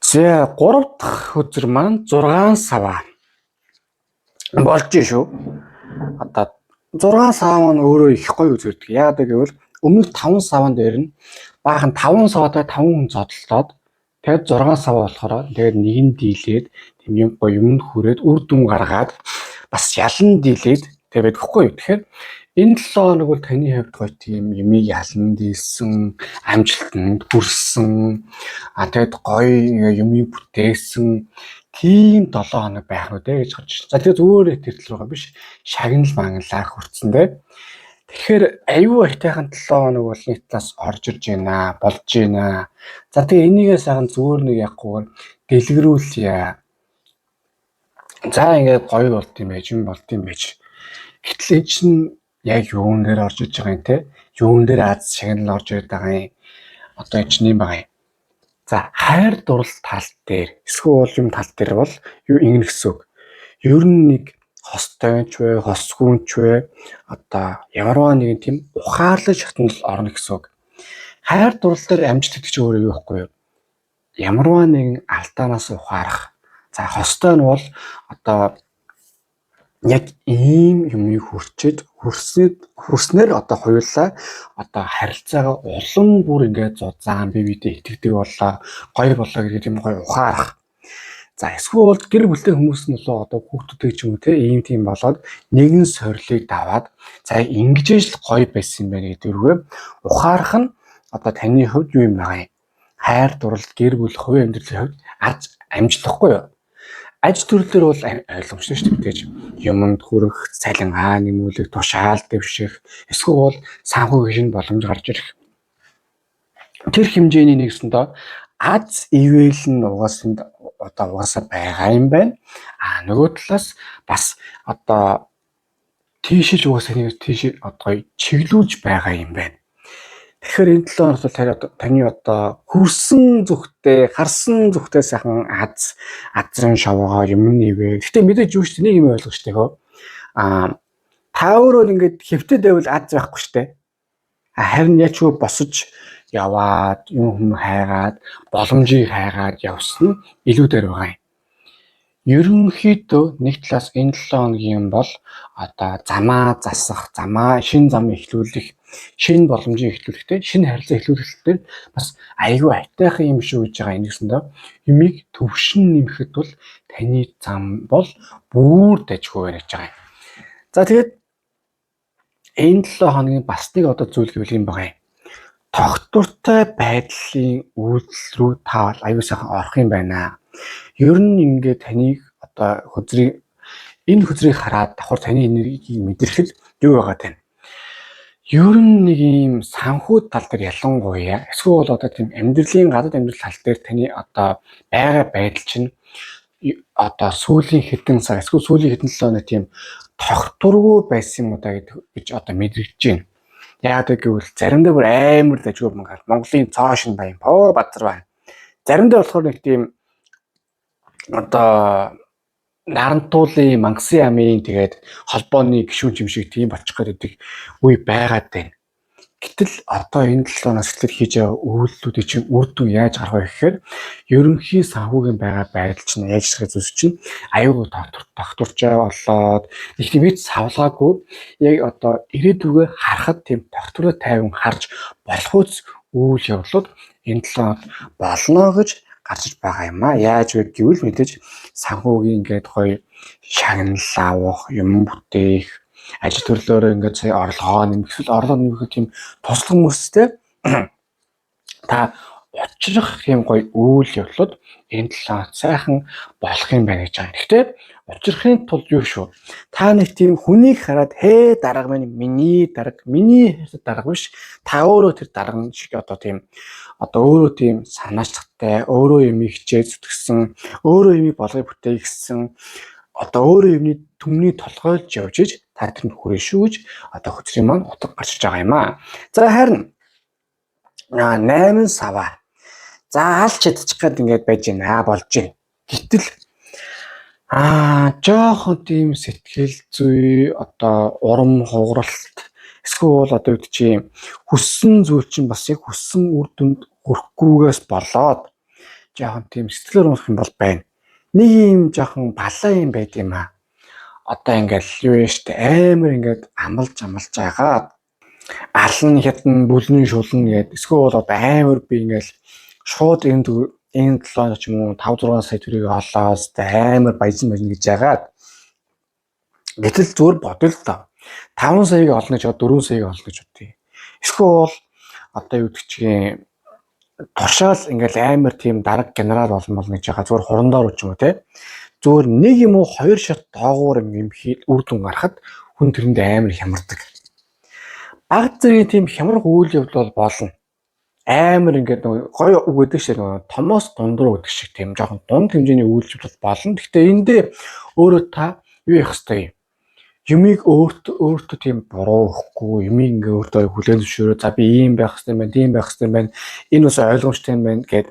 За 3 дахь үзэр маань 6 сава болж шүү. Одоо 6 сава маань өөрөө их гоё үзэрдэг. Яагаад гэвэл өмнөх 5 саван дээр нь баахан 5 саваатай 5 хүн зодтолдоод тэгээд 6 сава болохоор тэгээд нэг нь дийлээд тийм юм гоё юмд хүрээд үр дүн гаргаад бас ялан дийлээд тэгээд гэхгүй юу. Тэгэхээр энэ 7 хоног бол таны хувьд гоё тийм юмыг ялан дийлсэн, амжилтанд хүрсэн, тэгээд гоё юмыг бүтээсэн тийм 7 хоног байх уу гэж харж байна. За тэгээд зүгээр тэртэл байгаа биш. Шагнал мангалаа хүрсэн дээ. Тэгэхээр аюу айтайхан 7 хоног бол нийт талаас орж ирж байна, болж байна. За тэгээ энийгээ сайхан зүгээр нэг яггүйгээр дэлгэрүүлье. За ингээд гоё болт юм байж, юм болт юм байж. Гэтэл энэ чинь яг юун дээр орж иж байгаа юм те? Юун дээр аз шагнал орж ирээд байгаа юм. Одоо энэ чинь юм байгаа юм. За хайр дурлал тал дээр эсвэл юм тал дээр бол юу ингэн гэсэн үг. Ер нь нэг хостойч вэ, хосгүнч вэ одоо ямарваа нэгэн тийм ухаарлаж шатнал орно гэсэн үг. Хайр дурлал дээр амжилт гэдэг чинь өөрөө юу вэ? Ямарваа нэгэн алдаанаас ухаарах. За хостой нь бол одоо яг ийм юмыг хүрснээр одоо хоёулаа одоо харилцаагаа улам бүр ингээд зузаан бие биедээ итгэдэг боллоо, гоё боллоо гэдэг юм гоё ухаарах. За эсвэл гэр бүлтэй хүмүүс нь болоо одоо хүүхдүүдтэй ч юм уу те ийм тийм болоод нэгэн сорилыг даваад за ингэж л гоё байсан юм байна гэдэгрүүгээ ухаарах нь одоо таны хувьд юу юм байгаа юм? Хайр дурлал гэр бүл хувийн амьдралын хувьд амжилтахгүй юу? Аж төрлөөр бол ойлгомжтой шүү дээ. Юмд хүрэх, цалингаа нэмүүлэх, тушаал дэвших, эсвэл санхүү гишин боломж гарч ирэх. Тэр хэмжээний нэгсэндээ аз ивэл нь угаасаа байгаа юм байна. Нөгөө талаас бас одоо тийшэл одоо чиглүүлж байгаа юм байна. Тэгэхээр энэ 7 хоногт таны одоо хүрсэн зүгтээ, харсан зүгтээ сайхан азрын шавгаа юм нэвэ. Гэтэ мэдээж юу ч нэг юм ойлгох штэ хөө. Та өөрөө ингээд хэвтэ дэвэл аз байхгүй штэ. Харин яч юу босож яваад, юм хайгаад, боломжийг хайгаад явсан илүү дээр байгаа юм. Ерөнхийдөө нэг талаас энэ 7 хоногийн бол одоо замаа засах, шин зам эхлүүлэх, шин боломжийг эхлүүлэхтэй, шин харилцаа эхлүүлэхдээ бас айгүй айтайхан юм шүү гэж байгаа нэгсэндээ юмыг төвшин нэмэхэд бол таны зам бол бүр дажгүй байна гэж байгаа юм. За тэгээд энэ 7 хоногийн бас нэг одоо зүйл гэвэл юм байгаа юм. Тогтвортой байдлын үйлдэл рүү та аюу сайхан орох юм байна. Ер нь ингээд таныг одоо энэ хөзрийг хараад давхар таны энергийг мэдрэхэд юу байгаа тань. Ер нь нэг юм санхүү тал дээр ялангуяа эсвэл одоо тийм амьдралын гадаад амьдрал тал дээр таны одоо байгаа байдал чинь одоо сүүлийн хэдэн сар эсвэл сүүлийн хэдэн 7 хоног тийм тогтворгүй байсан юм удаа гэж одоо мэдрэгдэж байна. Яагаад гэвэл заримдаа бүр амар дажгүй Монголын цоошин баян базар байна. Заримдаа болохоор нэг тийм одоо нарантуулын мангсын амын тэгээд холбооны гишүүн юм шиг тийм болчих гэдэг үе байгаад байна. Гэтэл одоо энэ 7 хоногт сэтгэл хийж байгаа үйлдэлүүдийн чинь үр дүн яаж гарах вэ гэхээр ерөнхий санхүүгийн байгаа байдал чинь яаж их зүйлс чинь аюулгүй тогтворч болоод нэг тийм их савлгаагүй яг одоо ирээдүгөө харахад тийм тогтвортой тайван харж болох үс үйл явдлууд энэ 7 хоногт болно гэж гарч байгаа юм аа. Яаж вэ гэвэл мэдээж санхүүгийн ингээд гоё шагнал авах, юм бүтээх, ажил төрлөөрөө ингээд сая орлогоо нэмэх тийм туслах хүмүүстэй та учрах тийм гоё үйл явдлууд энэ 7 хоног сайхан болох юм байна гэж байгаа. Гэхдээ учрахын тулд юу шүү? Та нэг тийм хүнийг хараад дарга минь миний дарга биш. Та өөрөө тэр дарга шиг одоо тийм өөрөө тийм санаачлагтай, өөрөө юм хичээ зүтгсэн, өөрөө юм болгоё бүтэе гэсэн одоо өөрөө юмны түмний толгойлж явж иж та тэрэнд хүрээ шүү гэж одоо хөтсрийн маань утга гарчиж байгаа юм аа. За харин 8 сава. За аль чадчих гээд ингээд байж байна болж байна. Гэтэл жоохон тийм сэтгэл зүй одоо урам хугаралт эсвэл одоо юу чи хүссэн зүйл чинь бас яг хүссэн үр дүнд хүрэхгүйгээс болоод жоохон тийм сэтгэлээр унах юм бол байна. Нэг юм жоохон балаа юм байд юм аа. Одоо ингээл юу вэ штэ амар ингээд амлж агаад алан хятан бүлэн шулан гээд эсвэл одоо амар би ингээл шууд энэ 7 хоног ч юм уу 5 6 сая төгрөгийг олоод амар баян гэж яагаад гэтэл зүгээр бодъё л доо 5 саяыг олно гэж 4 саяыг олно гэж бодъё. Эсвэл одоо юу гэдэг чинь тушаал ингээл амар тийм дарга генерал болно гэж байгаа зүгээр хурандаар ч юм уу те зүгээр нэг юм уу 2 шат доогуур юм хийд үр дүн гарахад хүн тэрэнд амар хямардаг. Баг зэргийн тийм хямрах үйл явдал бол болно. Амар ингээд гоё үг гэдэг шиг томоос дундруу гэдэг шиг тийм жоохон дунд хэмжээний үйлчлэл болно. Гэхдээ энэ дээр өөрөө та юу явах хэрэгтэй юм. Юмыг өөртөө тийм буруу өгөхгүй, юмыг ингээ өөртөө хүлээн зөвшөөрөө за би ийм байх хэрэгтэй байна, тийм байх хэрэгтэй байна. Энэ бас ойлгомжтой юм байна гэд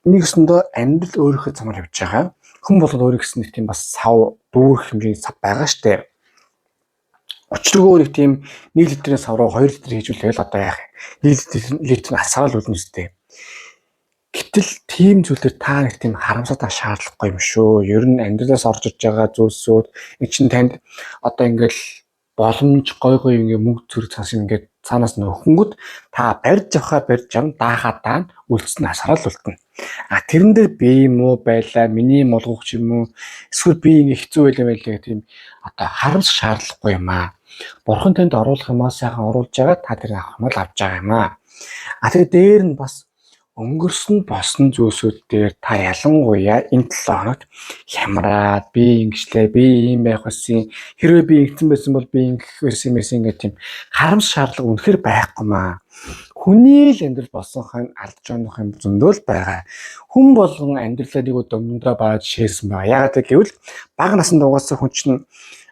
нэгсэндээ амьдрал өөрийнхөө замаар явж байгаа. Хүн болгоод өөрийнхөө нэг тийм бас сав дүүрэх хэмжээний сав байгаа штэ. Өчрөгөө нэг тийм 1 литрийн сав руу 2 литр хийжүүлээл одоо яах юм. 1 литр асаал үлдэн үстэй. Гэтэл тийм зүйлээр та нэг тийм харамсаад шаардлагагүй юм шүү. Ер нь амьдралаас орж иж байгаа зүйлсүүд энэ чинь танд одоо ингээл боломж гой ингээ мөнгө төрөх цаас ингээд цаанаас нөхөнгөд та барьж авах даахаа үлдсэн асаал үлдэнэ. Тэрэн дээр би юм уу байлаа, миний молгох юм уу эсвэл би ингээ хэцүү байлаа гэх тийм одоо харамсах шаардлагагүй юм аа. Бурхан танд оруулах юмаа сайхан оруулж байгаа та тэр авах юм л авч байгаа юм аа. Тэгээ дээр нь бас өнгөрсөн босон зүйлсүүд дээр та ялангуяа энэ 7 хоногт хямраад би ингэжлээ би ийм байх байсан хэрвээ би ингэсэн байсан бол би ингэх байсан гэх тийм харамс шаардлага үнэхээр байхгүй маа. Хүний л амьдрал болсон хань алдж онох юм зөндөл байгаа. Хүн болгон амьдралаа нэг өдөрмөндөө бааж шээсэн байгаа. Яагаад гэвэл бага наснд угаасаа хүн чинь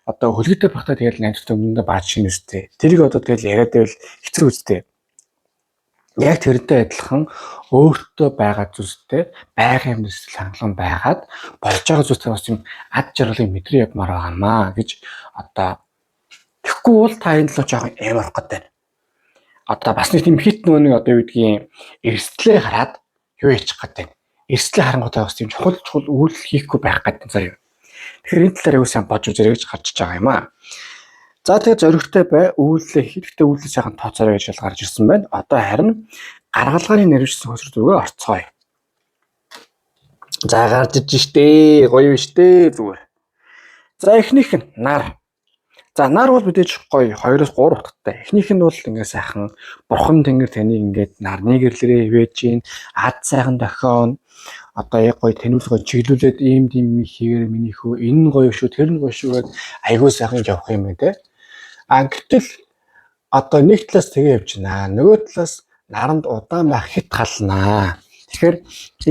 одоо хөлгөтэй багтаа тэгэл амьдралаа өмнөдөө бааж шинэ үстэй. Тэрийг одоо тэгэл яриад байвал хэцүү үстэй. Яг тэрнтэй адилхан өөртөө байгаа зүйлстэй байгалийн амьдрал хангалуун байгаад болж байгаа зүйлстэй бас юм ад жаргалыг мэдрээ явмаар байгаамаа гэж одоо тэгэхгүй бол та энэ л жоохон эм орох гэдэг. Одоо бас нэг тийм хит нэг одоо юу гэдгийг эрсдлээ хараад юу хийчих гэдэг. Эрсдлээ харангуйтай бас тийм чухал үйл хийхгүй байх гэдэг заяа. Тэгэхээр энэ талаар юу сайн бодож үзэрэй гэж гарч байгаа юм аа. За тэгээд зоригтой бай үйлээ хэрэгтэй үйлээ сайхан тооцоорой гэж гарч ирсэн байна. Одоо харин гаргалгааны нэрвчсэн хөсөр зүгээ орцгоё. За гарч иж штэ гоё штэ зүгээр. За эхнийх нь нар. За нар бол мэдээж гоё 2-3 утгатай. Эхнийх нь бол ингээ сайхан бурхан тэнгэр таныг ингээд нарны гэрлэрээ хивээж гин ад сайхан дохион одоо яг гоё танилцгой чиглүүлээд ийм тийм хийгээр миний хөө энэ гоё шүү тэр нь гоё шүү гэд айгуу сайхан явах юм байна те. Гэтэл одоо нэг талаас тэгээ явж байна. Нөгөө талаас наранд удаан байх хит галнаа. Тэгэхээр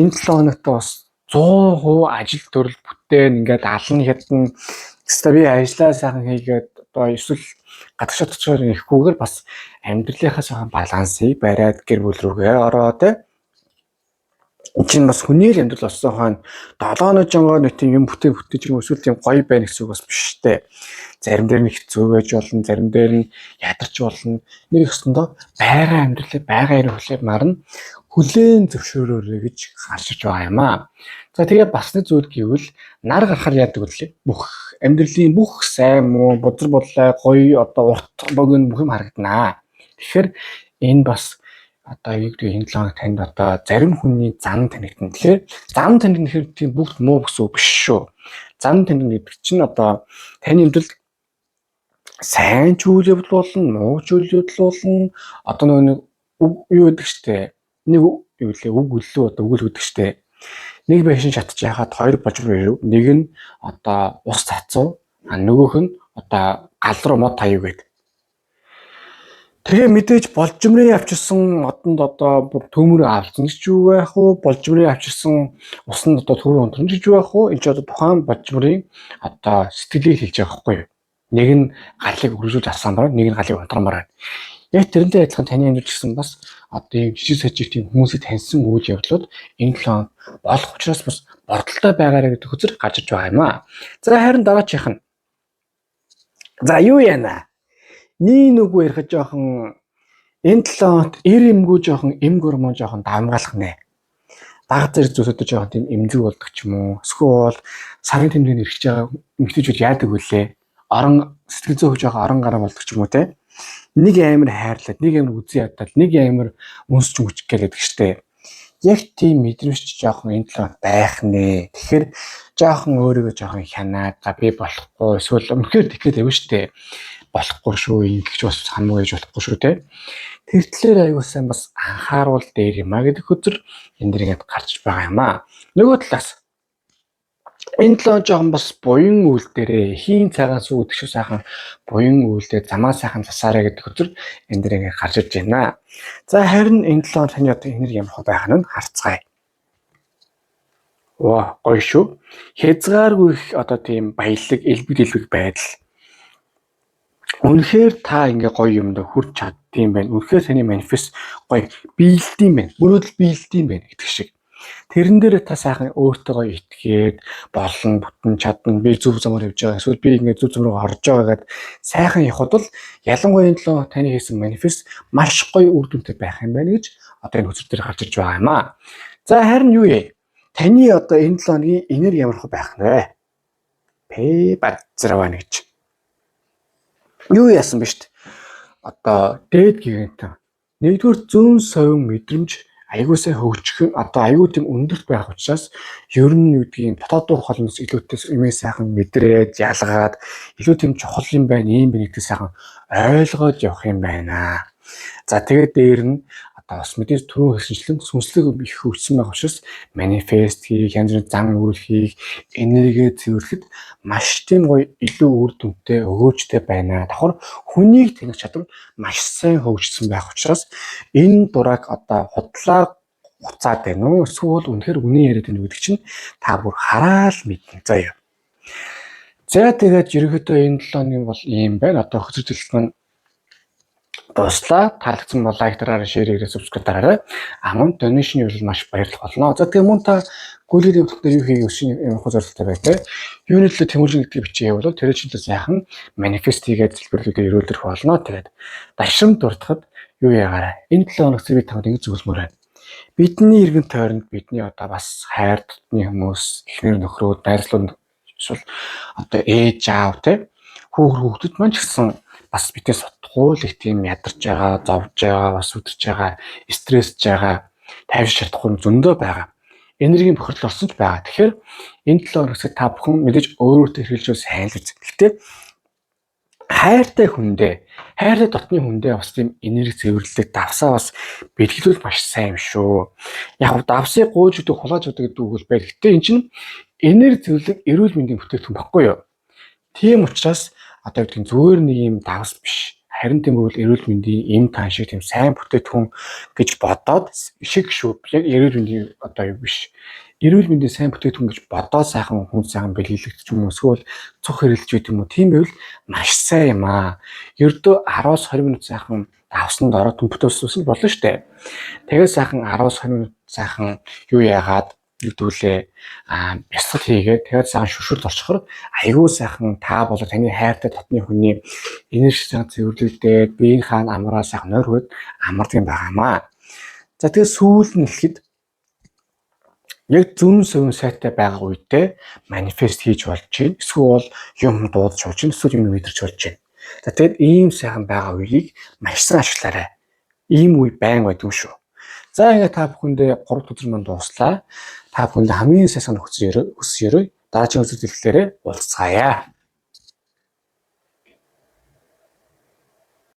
энэ 7 хоногт бас 100% ажил төрөл бүтээн ингээд алан хятан өстой би ажиллаа сайхан хийгээд одоо эсвэл гадагшаа төчөөр нэхгүйгээр бас амьдралынхаа сайхан балансыг бариад гэр бүл рүүгээ ороо те. Энд бас хүний л амьдрал болсон хойно 7 жongоо нэг тийм юм бүтээж юм эсвэл тийм гоё байна гэсэн үг бас биш те. Зарим дээр нь хэцүү байж болно, зарим дээр нь ядарч болно. Нэг өстөндөө байгаа амьдралыг байгаа хэрэг хүлээн марна хүлээн зөвшөөрөөрэй гэж гарч иж байгаа юм аа. За тэгээ бас нэг зүйл гэвэл нар гарахаар яадаг үлээ. Бүх амьдралын бүх сайн муу, бузар бодлоо, гоё одоо урт богино бүх юм харагданаа. Тэгэхээр энэ бас одоо юу гэдэг энэ 7 хоног танд одоо зарим хүний зан танигдана. Тэгэхээр зан танигдана гэхээр тийм бүгд муу гэсэн үг биш шүү. Зан танигдана гэдэг чинь одоо таны амьдралд сайн ч үйл явдал болно, муу ч үйл явдал болно. Одоо нэг юу гэдэг чтэй нэг юу лээ үг өлөө одоо үгэл өгдөг штэ. Нэг байшин шатж яхад хоёр божроо ирв. Нэг нь одоо ус цацуу, нөгөөх нь одоо гал руу мод таяг байдаг. Тэгээ мэдээж болжмрын авчирсан модонд одоо төмөр авсан гэж юу байх вэ? Болжмрын авчирсан усанд одоо төмөр унтран гэж юу байх вэ? Энд ч одоо тухайн болжмрын одоо сэтгэлийг хэлж байгаа байхгүй юу? Нэг нь галыг өргөжүүлж авсанаар, нэг нь галыг унтрамаар байна. Яг тэрнтэй адилхан таны амьд гэсэн бас одоо ийм жижиг сажиг тийм хүмүүсийг таньсан үйл явдлууд энэ 7 болох учраас бас бодолтой байгаарэ гэдэг хөзөр гарч иж байгаа юм аа. За харин дараачих нь. За юу яана? Нэг үгүй ярих жоохон энэ 7 эр эмгүү жоохон эм гормон жоохон давмгаалах нэ. Баг зэрэг зүйлсүүд жоохон тийм эмзэг болдог ч юм уу. Эсвэл сарын тэмдэгний эргэж байгаа эмгтээчүүд яадаг вүлээ? Орон сэтгэл зүйн жоохон орон гараа болдог ч юм уу те. Нэг амар хайрлаад, нэг амар үзий ядаад, нэг амар үнсч мөчг гэдэг штэ. Яг тийм мэдрэмж жоохон энэ 7 байх нэ. Тэгэхээр жоохон өөрийгөө жоохон хянаад за би болохгүй эсвэл үнэхээр тэгэхээр тавь штэ. Болохгүй шүү, ингэж бас хамаагүй гэж болохгүй шүү те. Тэр талээр аягүй сайн бас анхааруул дээр юм а гэдэг хөзөр энэ дэр ингээд гарч байгаа юм а. Нөгөө талаас энэ 7 жоохон бас буян үйл дээрээ хийн цагаас үүдэх шүү сайхан буян үйлдээ замаа сайхан засаарэ гэдэг хөзөр энэ дэр ингээд гарч иж байна. За харин энэ 7 таны одоо энерги ямар байх нь харцгаая. Ваа гоё шүү. Хязгааргүй их одоо тийм баялаг, элбэг байдал. Үнэхээр та ингээ гоё юмд хүрч чаддсан байна. Үнэхээр таны манифест гоё биелдэм байна. Мөрөөдөл биелдэм байна гэдэг шиг. Тэрэн дээр та сайхан өөртөө итгээд болон бүтэн чадна. Би зөв замаар явж байгаа. Эсвэл би ингээ зөв зам руу орж байгаагаад сайхан явхад бол ялангуяа энэ 7 таны хийсэн манифест маш гоё үр дүнтэй байх юм байна гэж одоо энэ хөзөр дээр гарч иж байгаа юм аа. За харин юу вэ? Таны одоо энэ 7-ны энерги ямар байх вэ? Пэ бацраа гэж. Юу яасан бэ штт? Одоо дээд гигантаа. Нэгдүгээр зүүн совин мэдрэмж аягуусаа хөгжих одоо аягүй тийм өндөрт байх учраас ер нь юу гэдгийг дотоод дуу холноос илүүтэй юмээ сайхан мэдрээд ялгаад илүү тийм чухал юм байна, ийм бэ гэдгийг сайхан ойлгоод явах юм байна. За тэгээд дээр нь одоо бас мэдээж түрүү хэлсэнчлэн сүнслэг их хөгжсөн байх учраас манифест хийх, янз бүрийн зан үйл хийх, энерги цэвэрлэхэд маш тийм гоё илүү үр дүнтэй өгөөжтэй байна. Давхар хүнийг тэнэх чадвар маш сайн хөгжсөн байх учраас энэ дураг одоо худлаа хуцаад байна уу? Эсвэл үнэхээр үнэн яриад байна гэдэг чинь та бүр хараад мэднэ заяа. За тэгээд ерөнхийдөө энэ 7 бол ийм байна. Одоо хөзөрчлөлт маань дуслаа. Таалагдсан бол лайк дараарай, шеэр хийгээ, subscribe дараарай. Мөн donation бол маш баярлах болно. За тэгээ мөн та гүйлгэрийн хөтөлбөр юу хийх өсвийн ямар зорилттой байтай. Юуны төлөө тэмүүлжин гэдгийг бичиж явуул тэр чинь сайхан манифест хийгээд зөвлөлүүдээр өрөөлдөх болно. Тэгээд дашрам дуртахад юу яагаарай. Энэ 7 хоног би танд ингэ зөвлөмөр байна. Бидний иргэн тойронд бидний одоо бас хайр дотны хүмүүс, эхнэр нөхрөө, найзлууд эсвэл одоо ээж аав те хүүхдүүд маань ч гэсэн бас битээ сутгуул их тийм ядарч байгаа, зовж байгаа, бас үдэрч байгаа, стрессж байгаа, тайвширч чадахгүй зөндөө байгаа. Энергийн бохирдол орсон ч байгаа. Тэгэхээр энэ 7 хоногт та бүхэн мэдээж өөрөөртөө хэрэгжилж сайн л үз. Гэхдээ хайртай дотны хүндээ бас тийм энерги цэвэрлэлийг давсаа бас бэлгэлвэл маш сайн юм шүү. Яг давсыг гуйж өгдөг, хулгайж өгдөг гэдэг үг бол байна. Гэхдээ энэ чинь энерги цэвэрлэг эрүүл мэндийн бүтээгдэхүүн баггүй юу? Тийм учраас одоо гэдэг нь зүгээр нэг юм давс биш. Харин тийм бол эрүүл мэндийн эм таан шиг тийм сайн бүтээгдэхүүн гэж бодоод шиг шүү. Яг эрүүл мэндийн одоо юу биш. Эрүүл мэндийн сайн бүтээгдэхүүн гэж бодоод сайхан хүн сайхан бэлгэлэгдэж юм уу? Эсвэл цух хэрэлж байт юм уу? Тийм байвал маш сайн юм аа. Ердөө 10-20 минут сайхан давсанд ороод бүтээгдэхүүн болно шүү дээ. Тэгээд сайхан 10-20 минут сайхан юу яагаад нэгдүүлээ бясалгал хийгээд тэгээд сайхан шүршүрд орчихор айгүй сайхан та болоо таны хайртай дотны хүний энерги сайхан цэвэрлэгдээд биеийн хаана амраа сайхан нойрхоод амардаг юм байгаамаа. За тэгээд сүүл нь хэлэхэд яг зүүн совин сайтай байгаа үедээ манифест хийж болж байна. Эсвэл юм дуудаж болж байна. Эсвэл юм мэдэрч болж байна. За тэгээд ийм сайхан байгаа үеийг маш сайн ашиглаарай. Ийм үе байн байдаг юм шүү. За ингээд та бүхэндээ 3 өдөр манд дуслаа. Та бүхэнд хамгийн сайн санах хүсье дараагийн үзүүлэлтээрээ уулзцаая.